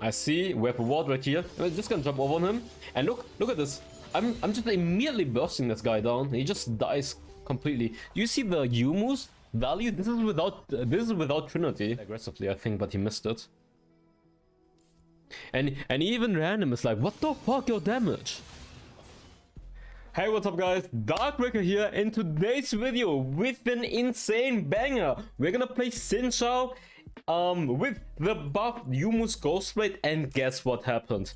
I see we have a ward right here. I'm just gonna jump over on him. And look at this. I'm just immediately bursting this guy down. He just dies completely. Do you see the Yumu's value? This is without Trinity. Aggressively, I think, but he missed it. And even random is like, what the fuck, your damage? Hey, what's up guys, Darkbreaker here. In today's video with an insane banger, we're gonna play Xin Zhao with the buffed Yumu's Ghostblade, and guess what happened?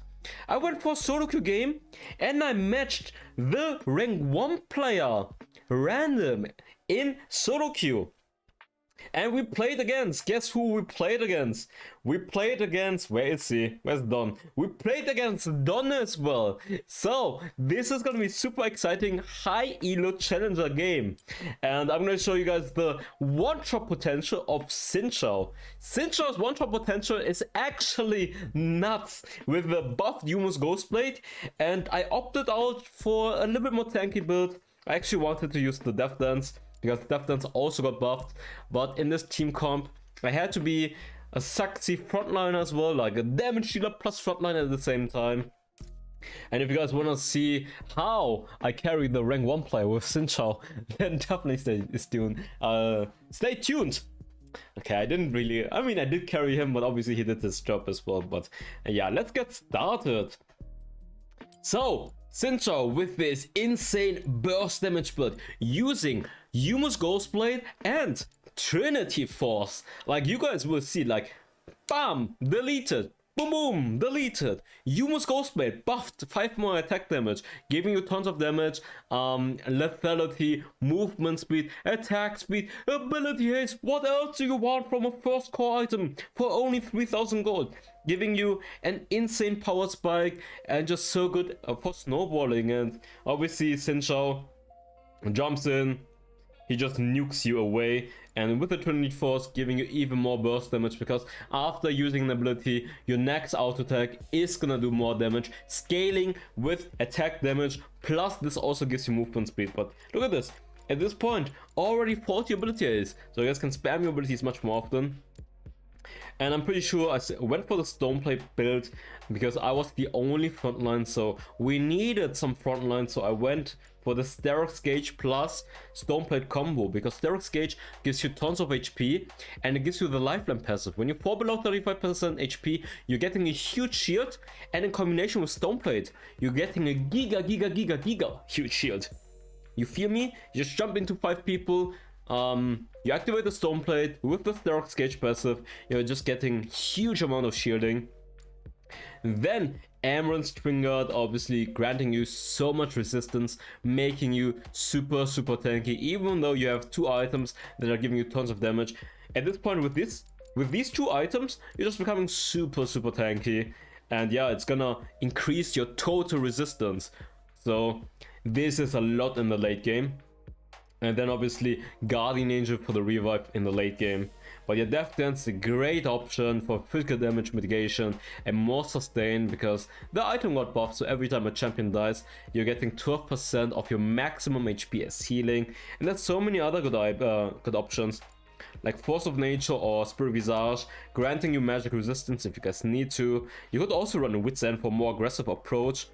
I went for a solo queue game and I matched the rank 1 player random in solo queue. And we played against, guess who we played against? We played against, where is he? Where's Don? We played against Don as well. So, this is gonna be super exciting, high elo challenger game. And I'm gonna show you guys the one-shot potential of Xin Zhao. Xin Zhao's one-shot potential is actually nuts with the buffed Yumu's Ghostblade. And I opted out for a little bit more tanky build. I actually wanted to use the Death Dance, because Death Dance also got buffed, but in this team comp, I had to be a sexy frontliner as well, like a damage dealer plus frontliner at the same time. And if you guys want to see how I carry the rank 1 player with Xin Zhao, then definitely stay tuned. Okay, I did carry him, but obviously he did his job as well. But yeah, let's get started. So, Xin Zhao with this insane burst damage build using Yumu's Ghostblade and Trinity Force. Like you guys will see, like, bam, deleted, boom, boom, deleted. Yumu's Ghostblade buffed 5 more attack damage, giving you tons of damage, lethality, movement speed, attack speed, ability haste. What else do you want from a first core item for only 3000 gold? Giving you an insane power spike and just so good for snowballing. And obviously Xin Zhao jumps in, he just nukes you away, and with the Trinity Force giving you even more burst damage, because after using an ability, your next auto attack is gonna do more damage, scaling with attack damage, plus this also gives you movement speed. But look at this, at this point already 40 ability is, so you guys can spam your abilities much more often. And I'm pretty sure I went for the Stoneplate build because I was the only frontline, so we needed some frontline, so I went for the Sterox Gauge plus Stoneplate combo, because Sterox Gauge gives you tons of HP and it gives you the Lifeline passive. When you fall below 35% HP, you're getting a huge shield, and in combination with Stoneplate, you're getting a giga huge shield. You feel me? You just jump into 5 people, you activate the Stoneplate with the Sterox Gauge passive, you're just getting huge amount of shielding. Then Amaranth's Twin Guard, obviously granting you so much resistance, making you super tanky, even though you have 2 items that are giving you tons of damage. At this point with these 2 items, you're just becoming super tanky, and yeah, it's gonna increase your total resistance. So this is a lot in the late game. And then obviously Guardian Angel for the revive in the late game. But yeah, Death Dance is a great option for physical damage mitigation and more sustain, because the item got buffed, so every time a champion dies, you're getting 12% of your maximum HP as healing. And there's so many other good options, like Force of Nature or Spirit Visage, granting you magic resistance if you guys need to. You could also run a Wit's End for more aggressive approach,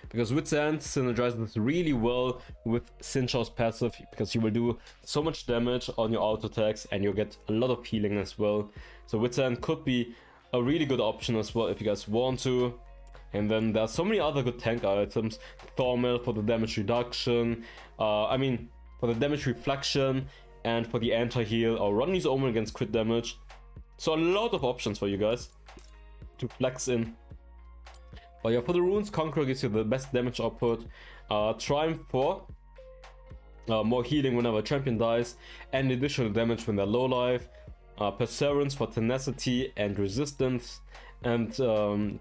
because Wit's End synergizes really well with Xin Zhao's passive, because you will do so much damage on your auto attacks and you'll get a lot of healing as well. So Wit's End could be a really good option as well if you guys want to. And then there's so many other good tank items. Thornmail for the damage reduction, for the damage reflection, and for the anti-heal, or Rodney's Omen against crit damage. So a lot of options for you guys to flex in. But yeah, for the runes, Conqueror gives you the best damage output, Triumph for more healing whenever a champion dies, and additional damage when they're low life, Perseverance for tenacity and resistance, and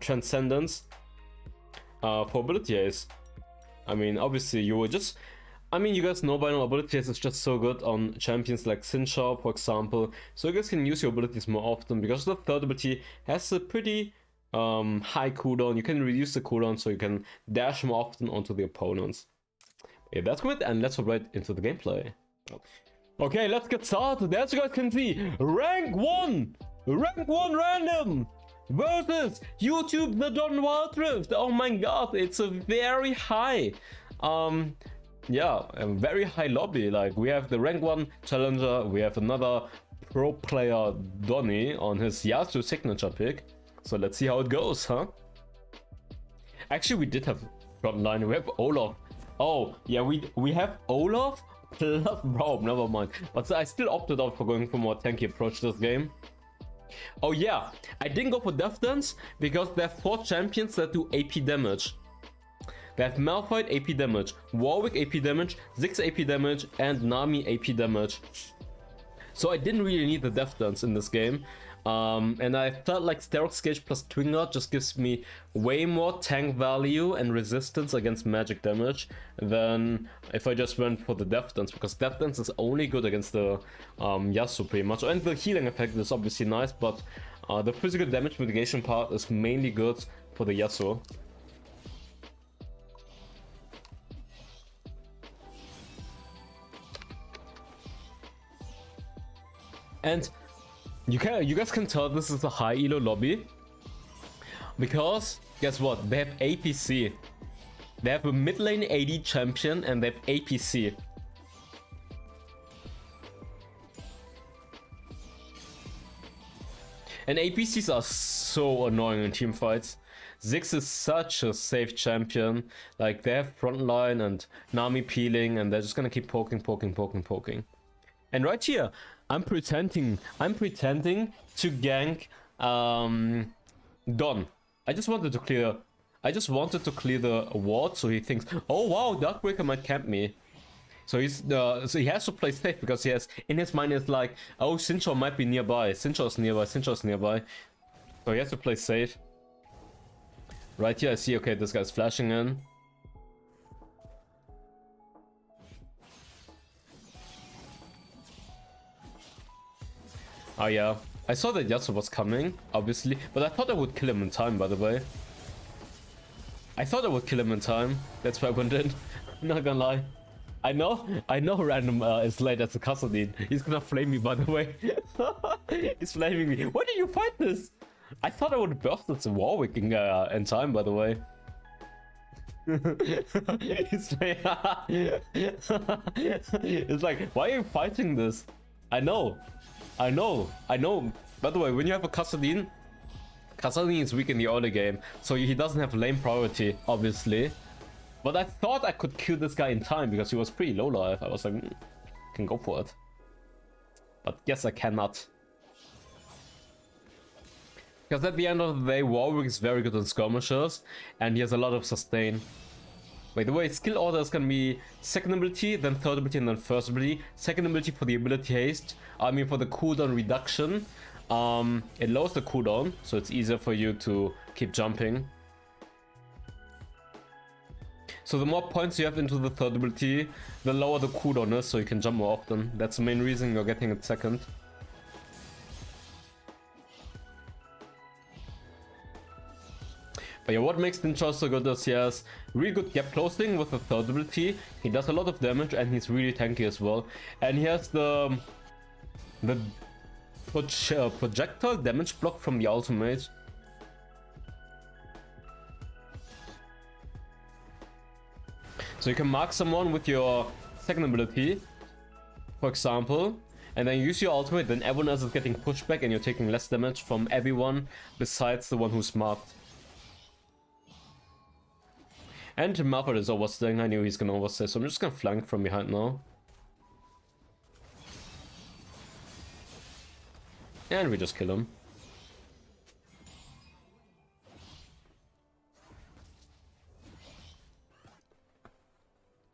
Transcendence for ability haste. Obviously you will just, you guys know by now, ability haste is just so good on champions like Xin Zhao, for example, so you guys can use your abilities more often, because the third ability has a pretty high cooldown. You can reduce the cooldown so you can dash more often onto the opponents. Yeah, that's good, and let's hop right into the gameplay. Okay, let's get started. As you guys can see, rank 1 random versus YouTube the Don Wildrift. Oh my god, it's a very high, yeah, a very high lobby. Like, we have the rank 1 challenger, we have another pro player Donny on his Yasuo signature pick. So let's see how it goes, huh? Actually, we did have frontline. We have Olaf. Oh yeah, we have Olaf plus Rob. Never mind. But I still opted out for going for more tanky approach this game. Oh yeah, I didn't go for Death Dance because there are 4 champions that do AP damage. They have Malphite AP damage, Warwick AP damage, Ziggs AP damage, and Nami AP damage. So I didn't really need the Death Dance in this game. And I felt like Sterox Gauge plus Twin Guard just gives me way more tank value and resistance against magic damage than if I just went for the Death Dance, because Death Dance is only good against the Yasuo pretty much. And the healing effect is obviously nice, but the physical damage mitigation part is mainly good for the Yasuo. And you guys can tell this is a high elo lobby because guess what? They have APC. They have a mid lane AD champion and they have APC. And APCs are so annoying in team fights. Ziggs is such a safe champion. Like, they have frontline and Nami peeling, and they're just gonna keep poking. And right here, I'm pretending to gank Don. I just wanted to clear the ward, so he thinks, oh wow, Darkbreaker might camp me. So he has to play safe because he has in his mind it's like, oh, Xin Zhao might be nearby. Xin Zhao's nearby. So he has to play safe. Right here I see, okay, this guy's flashing in. Oh yeah, I saw that Yasuo was coming, obviously, but I thought I would kill him in time, by the way. I thought I would kill him in time, that's why I went in. I'm not gonna lie. I know random is late as a Kassadin. He's gonna flame me, by the way. He's flaming me. Why did you fight this? I thought I would burst the Warwick in time, by the way. It's like, why are you fighting this? I know. By the way, when you have a Kassadin is weak in the early game, so he doesn't have lane priority, obviously. But I thought I could kill this guy in time because he was pretty low life. I was like, can go for it. But guess I cannot. Because at the end of the day, Warwick is very good on skirmishers, and he has a lot of sustain. By the way, skill order is gonna be second ability, then third ability, and then first ability. Second ability for the ability haste. I mean, for the cooldown reduction. It lowers the cooldown, so it's easier for you to keep jumping. So the more points you have into the third ability, the lower the cooldown is, so you can jump more often. That's the main reason you're getting it second. But yeah, what makes Xin Zhao so good is he has really good gap closing with the third ability. He does a lot of damage and he's really tanky as well. And he has the projectile damage block from the ultimate. So you can mark someone with your second ability, for example, and then use your ultimate, then everyone else is getting pushed back and you're taking less damage from everyone besides the one who's marked. And Marshvll is overstaying. I knew he's gonna overstay, so I'm just gonna flank from behind now. And we just kill him.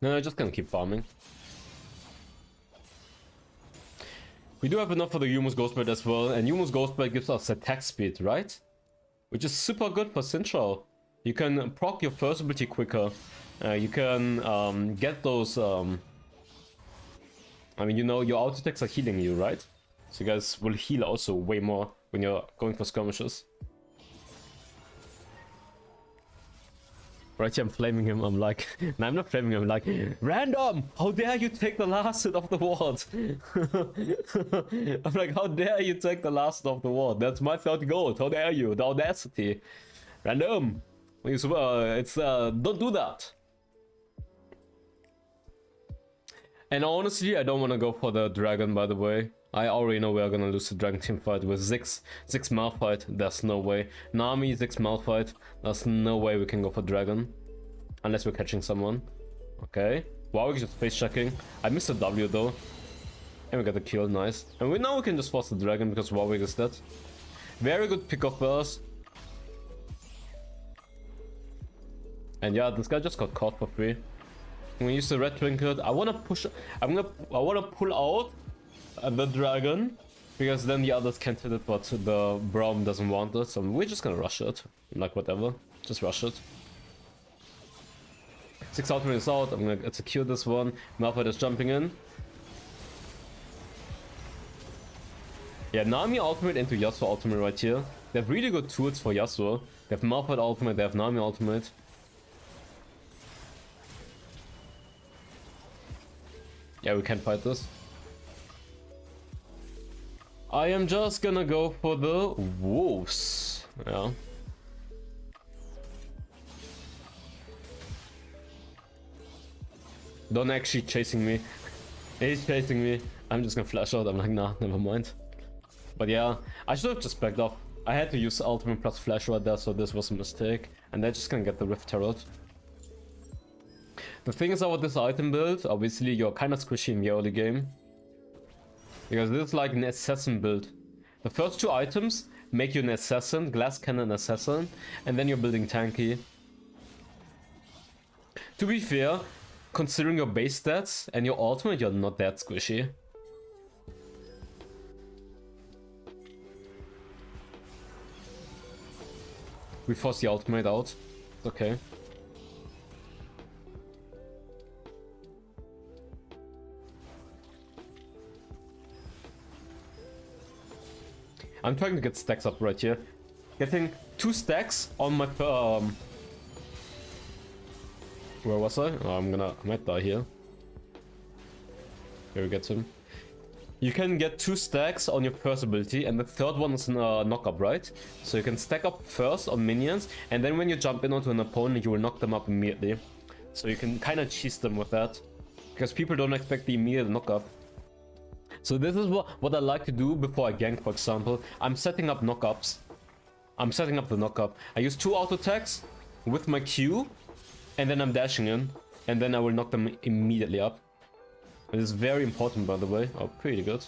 No, just gonna keep farming. We do have enough for the Humus Ghostblade as well, and Humus Ghostblade gives us attack speed, right? Which is super good for Xin Zhao. You can proc your first ability quicker. You can get those... I mean, you know, your auto attacks are healing you, right? So you guys will heal also way more when you're going for skirmishes. Right here, I'm flaming him. I'm like, no, I'm not flaming him. I'm like, random! How dare you take the last hit of the ward? I'm like, how dare you take the last hit of the ward? That's my 30 gold. How dare you? The audacity. Random. Don't do that. And honestly, I don't want to go for the dragon, by the way. I already know we are gonna lose the dragon team fight with Ziggs Malphite. There's no way. Nami, Ziggs Malphite. There's no way we can go for dragon. Unless we're catching someone. Okay. Wow, we're just face checking. I missed a W though. And we got the kill, nice. And we know we can just force the dragon because Warwick is dead. Very good pick of burst. And yeah, this guy just got caught for free. I'm gonna use the red trinket. I wanna pull out the dragon, because then the others can't hit it, but the Braum doesn't want it, so we're just gonna rush it. Like, whatever. Just rush it. 6 ultimate is out. I'm gonna execute this one. Malphite is jumping in. Yeah, Nami ultimate into Yasuo ultimate right here. They have really good tools for Yasuo. They have Malphite ultimate, they have Nami ultimate. Yeah, we can fight this. I am just gonna go for the wolves. Yeah. Don't actually chasing me. He's chasing me. I'm just gonna flash out. I'm like, nah, never mind. But yeah, I should have just backed off. I had to use ultimate plus flash right there, so this was a mistake. And they're just gonna get the Rift Herald. The thing is about this item build, obviously you're kind of squishy in the early game. Because this is like an assassin build. The first 2 items make you an assassin, glass cannon assassin, and then you're building tanky. To be fair, considering your base stats and your ultimate, you're not that squishy. We force the ultimate out. It's okay. I'm trying to get stacks up right here. Getting 2 stacks on my where was I? Oh, I might die here. Here we get him. You can get 2 stacks on your first ability, and the third one is a knock up, right? So you can stack up first on minions, and then when you jump in onto an opponent, you will knock them up immediately. So you can kind of cheese them with that, because people don't expect the immediate knock up. So this is what I like to do before I gank, for example. I'm setting up knockups. I'm setting up the knockup. I use 2 auto attacks with my Q, and then I'm dashing in, and then I will knock them immediately up. It is very important, by the way. Oh, pretty good.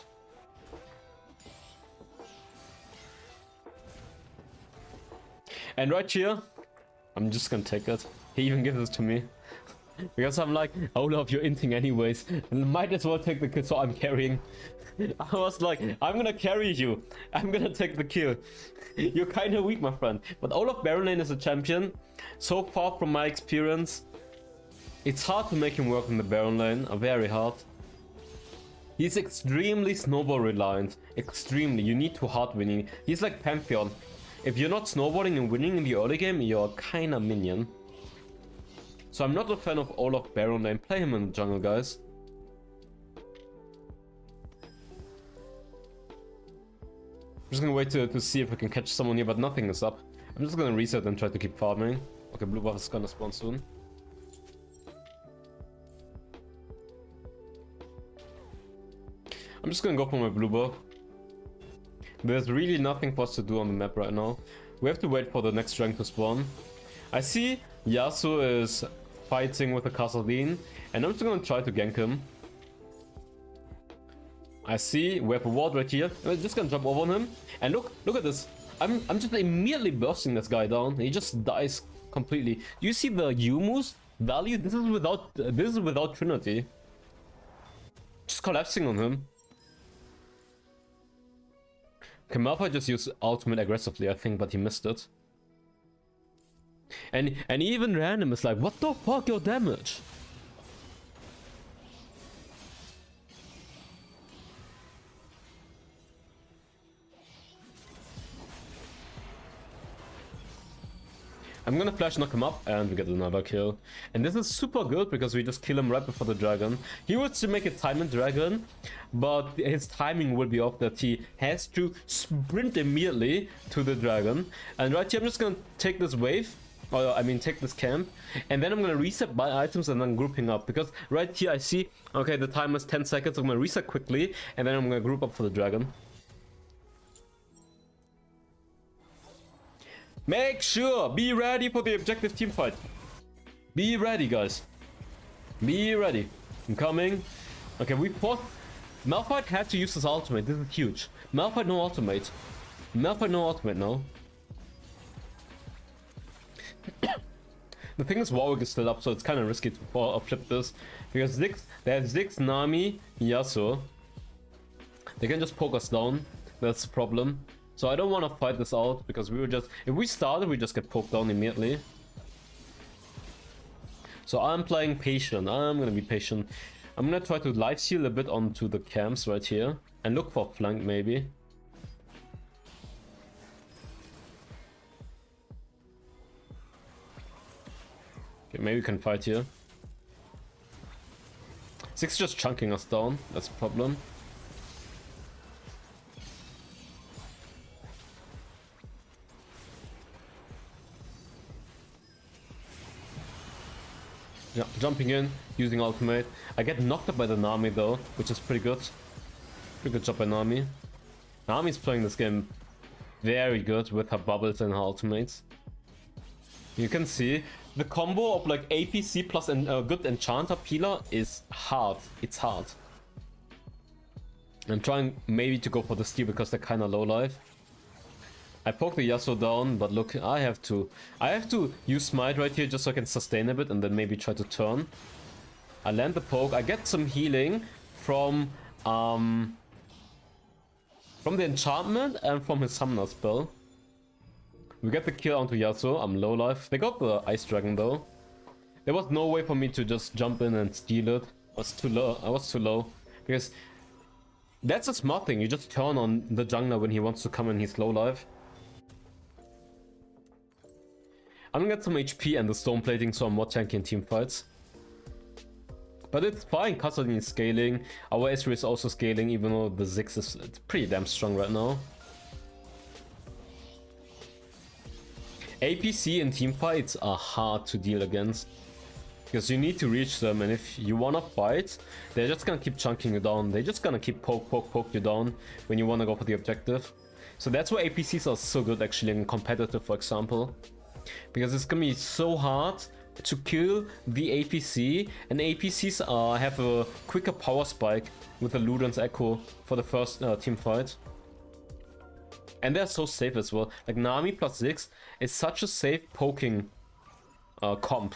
And right here, I'm just gonna take it. He even gives it to me. Because I'm like, Olaf, you're inting anyways. And might as well take the kill, so I'm carrying. I was like, I'm gonna carry you. I'm gonna take the kill. You're kinda weak, my friend. But Olaf Baron Lane is a champion. So far from my experience, it's hard to make him work in the Baron Lane. Very hard. He's extremely snowball reliant. Extremely. You need to hard winning. He's like Pantheon. If you're not snowballing and winning in the early game, you're kinda minion. So I'm not a fan of Olaf Baron Lane. Play him in the jungle, guys. I'm just gonna wait to see if I can catch someone here, but nothing is up. I'm just gonna reset and try to keep farming. Okay, blue buff is gonna spawn soon. I'm just gonna go for my blue buff. There's really nothing for us to do on the map right now. We have to wait for the next rank to spawn. I see Yasuo is fighting with a Kassadin, and I'm just gonna try to gank him. I see we have a ward right here. I'm just gonna jump over on him, and look at this. I'm just immediately bursting this guy down. He just dies completely. Do you see the Yumu's value? This is without Trinity. Just collapsing on him. Okay, Malphite just used ultimate aggressively, I think, but he missed it. And even random is like, what the fuck, your damage? I'm gonna flash knock him up and we get another kill. And this is super good because we just kill him right before the dragon. He wants to make a timing dragon, but his timing will be off that he has to sprint immediately to the dragon. And right here I'm just gonna take this wave, or I mean take this camp, and then I'm gonna reset my items and then grouping up. Because right here I see, okay, the time is 10 seconds, so I'm gonna reset quickly and then I'm gonna group up for the dragon. Make sure, be ready for the objective team fight. Be ready, guys. Be ready. I'm coming. Okay, we fought. Malphite had to use his ultimate. This is huge. Malphite no ultimate. Malphite no ultimate, no. The thing is, Warwick is still up, so it's kind of risky to flip this. Because they have Ziggs, Nami, Yasuo. They can just poke us down. That's the problem. So I don't want to fight this out, because we would just... If we started, we just get poked down immediately. So I'm playing patient. I'm gonna be patient. I'm gonna try to life steal a bit onto the camps right here. And look for flank, maybe. Okay, maybe we can fight here. Ziggs just chunking us down. That's a problem. Yeah, jumping in, using ultimate. I get knocked up by the Nami though, which is pretty good. Pretty good job by Nami. Nami's playing this game very good with her bubbles and her ultimates. You can see the combo of like APC plus a good enchanter peeler is hard. It's hard. I'm trying maybe to go for the steal because they're kind of low life. I poke the Yasuo down, but look, I have to use smite right here just so I can sustain a bit and then maybe try to turn. I land the poke, I get some healing from the enchantment and from his summoner spell. We get the kill onto Yasuo. I'm low life. They got the ice dragon though. There was no way for me to just jump in and steal it. I was too low. Because that's a smart thing, you just turn on the jungler when he wants to come in, he's low life. I'm gonna get some HP and the stone plating, so I'm more tanky in team fights. But it's fine, Kassadin is scaling. Our Ezreal is also scaling, even though the Ziggs is pretty damn strong right now. APC in team fights are hard to deal against. Because you need to reach them, and if you wanna fight, they're just gonna keep chunking you down. They're just gonna keep poke you down when you wanna go for the objective. So that's why APCs are so good actually in competitive, for example. Because it's gonna be so hard to kill the APC, and APCs have a quicker power spike with the Luden's Echo for the first team fight. And they're so safe as well. Like Nami plus Ziggs is such a safe poking comp.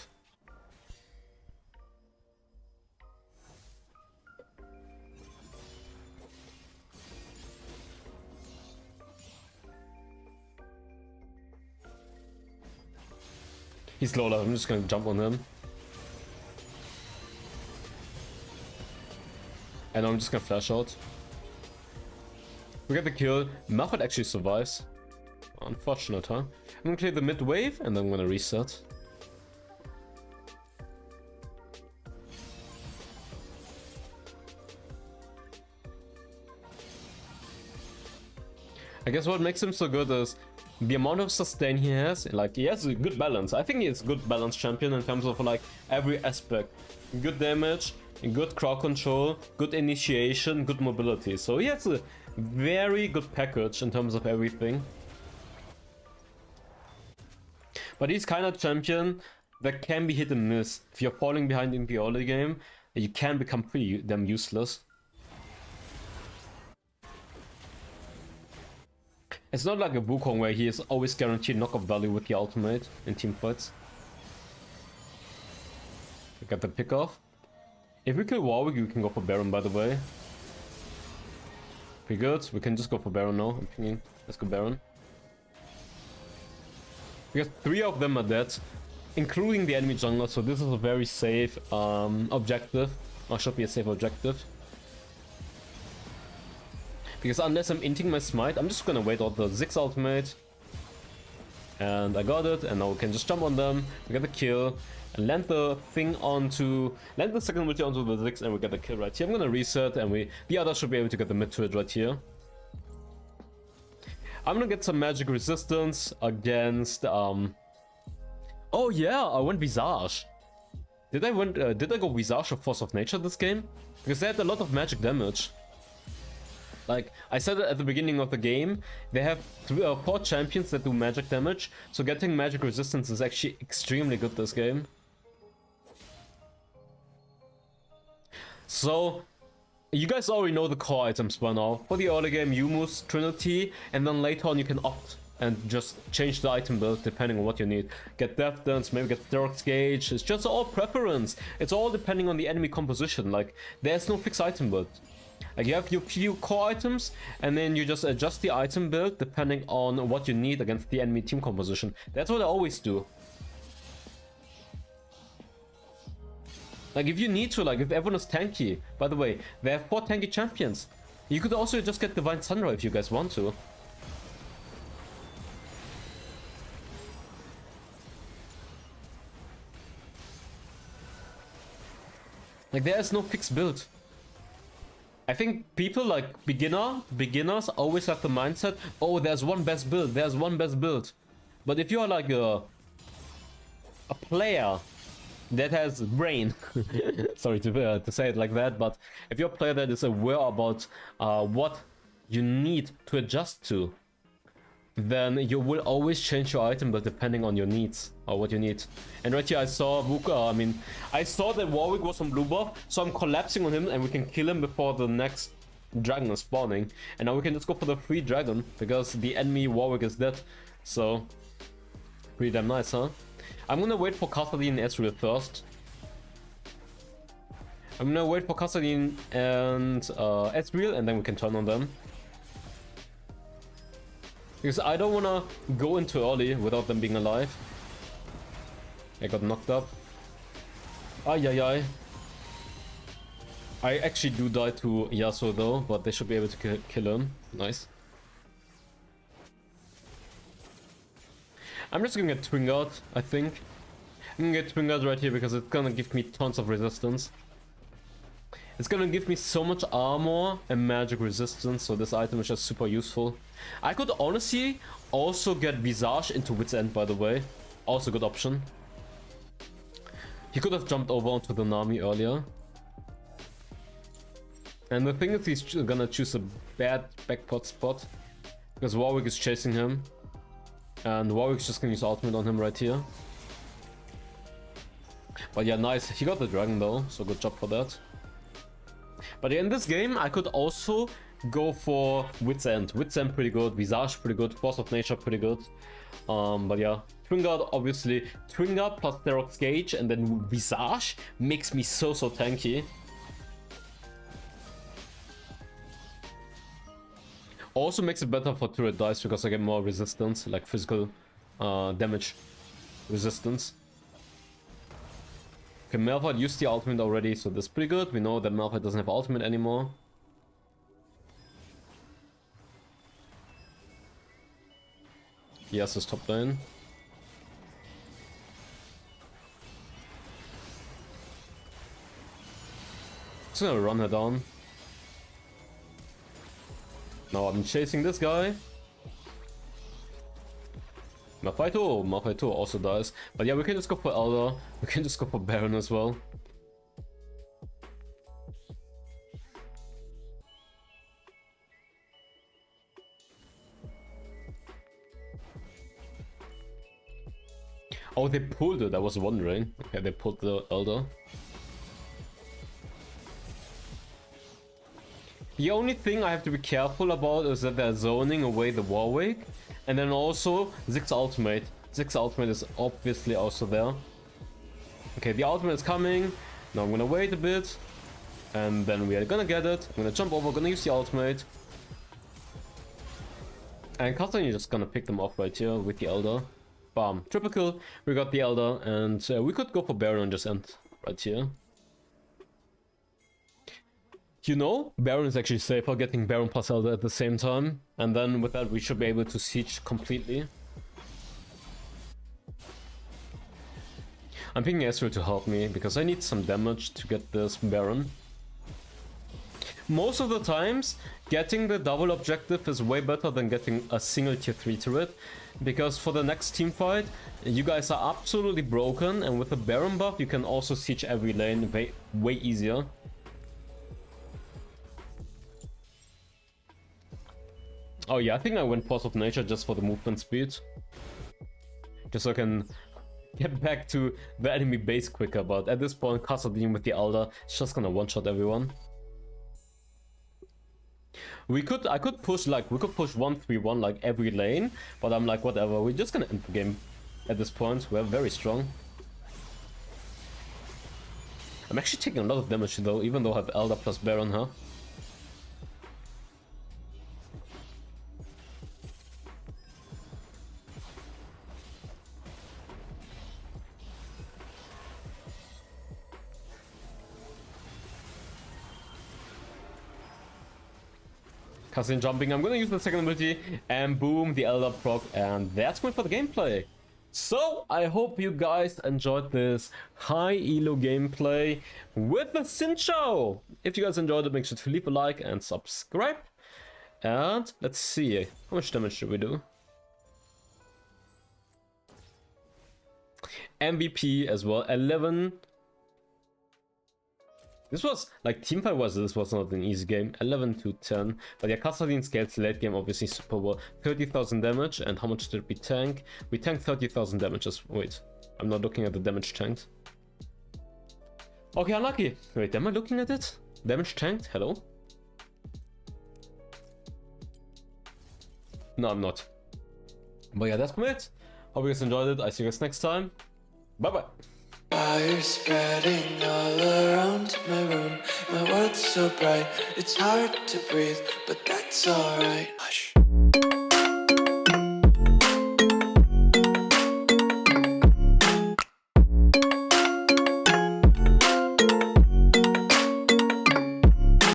He's low level, I'm just gonna jump on him. And I'm just gonna flash out. We get the kill. Marshvll actually survives. Unfortunate, huh? I'm gonna clear the mid wave and then I'm gonna reset. I guess what makes him so good is the amount of sustain he has. Like, he has a good balance. I think he's a good balance champion in terms of like every aspect. Good damage, good crowd control, good initiation, good mobility. So he has a very good package in terms of everything. But he's kind of champion that can be hit and miss. If you're falling behind in the early game, you can become pretty damn useless. It's not like a Wukong where he is always guaranteed knockup value with the ultimate in team fights. We got the pick off. If we kill Warwick, we can go for Baron, by the way. Pretty good. We can just go for Baron now. I'm thinking, let's go Baron. Because 3 of them are dead, including the enemy jungler, so this is a very safe objective. Or should be a safe objective. Because unless I'm inting my smite, I'm just gonna wait out the Ziggs ultimate. And I got it, and now we can just jump on them, we get the kill, and land the thing onto, land the second ulti onto the Ziggs, and we get the kill right here. I'm gonna reset, and the others should be able to get the mid to it right here. I'm gonna get some magic resistance against, oh yeah, I went Visage. Did I go Visage or Force of Nature this game? Because they had a lot of magic damage. Like, I said it at the beginning of the game, they have 4 champions that do magic damage, so getting magic resistance is actually extremely good this game. So, you guys already know the core items by now. For the early game, Yumus, Trinity, and then later on you can opt and just change the item build depending on what you need. Get Death Dance, maybe get Dark's Gauge, it's just all preference. It's all depending on the enemy composition, like, there's no fixed item build. Like, you have your few core items, and then you just adjust the item build depending on what you need against the enemy team composition. That's what I always do. Like, if you need to, like, if everyone is tanky, by the way, they have 4 tanky champions. You could also just get Divine Sunray if you guys want to. Like, there is no fixed build. I think people like beginners always have the mindset, oh, there's one best build, there's one best build. But if you're like a player that has brain, sorry to say it like that, but if you're a player that is aware about what you need to adjust to, then you will always change your item build depending on your needs or what you need. And right here I saw Vuka, I saw that Warwick was on blue buff, so I'm collapsing on him and we can kill him before the next dragon is spawning. And now we can just go for the free dragon because the enemy Warwick is dead. So pretty damn nice, huh? I'm gonna wait for Kassadin and Ezreal first. I'm gonna wait for Kassadin and Ezreal, and then we can turn on them. Because I don't wanna go in too early without them being alive. I got knocked up. Ay. I actually do die to Yasuo though, but they should be able to kill him. Nice. I'm just gonna get Twin Guard, I think. I'm gonna get Twin Guard right here because it's gonna give me tons of resistance. It's gonna give me so much armor and magic resistance, so this item is just super useful. I could honestly also get Visage into Wit's End, by the way. Also good option. He could have jumped over onto the Nami earlier. And the thing is, he's gonna choose a bad backpot spot because Warwick is chasing him. And Warwick's just gonna use ultimate on him right here. But yeah, nice. He got the dragon though, so good job for that. But in this game, I could also go for Wit's End. Wit's End pretty good, Visage pretty good, Force of Nature pretty good. But yeah, Twin Guard obviously. Twin Guard plus Dark's Gauge and then Visage makes me so tanky. Also makes it better for turret dice because I get more resistance, like physical damage resistance. Okay, Malphite used the ultimate already, so that's pretty good. We know that Malphite doesn't have ultimate anymore. Yes, his top lane. Just gonna run her down. Now I'm chasing this guy. Malphite also dies. But yeah, we can just go for Elder. We can just go for Baron as well. Oh, they pulled it. I was wondering. Okay, they pulled the Elder. The only thing I have to be careful about is that they're zoning away the Warwick. And then also Ziggs ultimate. Ziggs ultimate is obviously also there. Okay, the ultimate is coming. Now I'm gonna wait a bit. And then we are gonna get it. I'm gonna jump over, gonna use the ultimate. And Custom is just gonna pick them off right here with the Elder. Bam. Triple kill. We got the Elder. And we could go for Baron and just end right here. You know, Baron is actually safer getting Baron plus Elder at the same time. And then with that we should be able to siege completely. I'm picking Ezreal to help me, because I need some damage to get this Baron. Most of the times, getting the double objective is way better than getting a single tier 3 turret, because for the next team fight, you guys are absolutely broken, and with the Baron buff, you can also siege every lane way easier. Oh yeah, I think I went Force of Nature just for the movement speed. Just so I can get back to the enemy base quicker, but at this point, Kassadin with the Elder is just gonna one-shot everyone. I could push 1-3-1 like every lane, but I'm like, whatever, we're just gonna end the game at this point. We're very strong. I'm actually taking a lot of damage though, even though I have Elder plus Baron, huh? Kassadin jumping, I'm gonna use the second ability, and boom, the Elder proc, and that's good for the gameplay. So, I hope you guys enjoyed this high elo gameplay with the Xin Zhao. If you guys enjoyed it, make sure to leave a like and subscribe. And let's see, how much damage did we do? MVP as well, 11. This was, like, teamfight was, this was not an easy game, 11-10. But yeah, Kassadin scales late game obviously super well. 30,000 damage, and how much did we tank? We tanked 30,000 damage, wait, I'm not looking at the damage tanked. Okay, unlucky. Wait, am I looking at it? Damage tanked, hello? No, I'm not. But yeah, that's it. Hope you guys enjoyed it, I see you guys next time. Bye-bye. Fire spreading all around my room. My world's so bright, it's hard to breathe, but that's alright. Hush.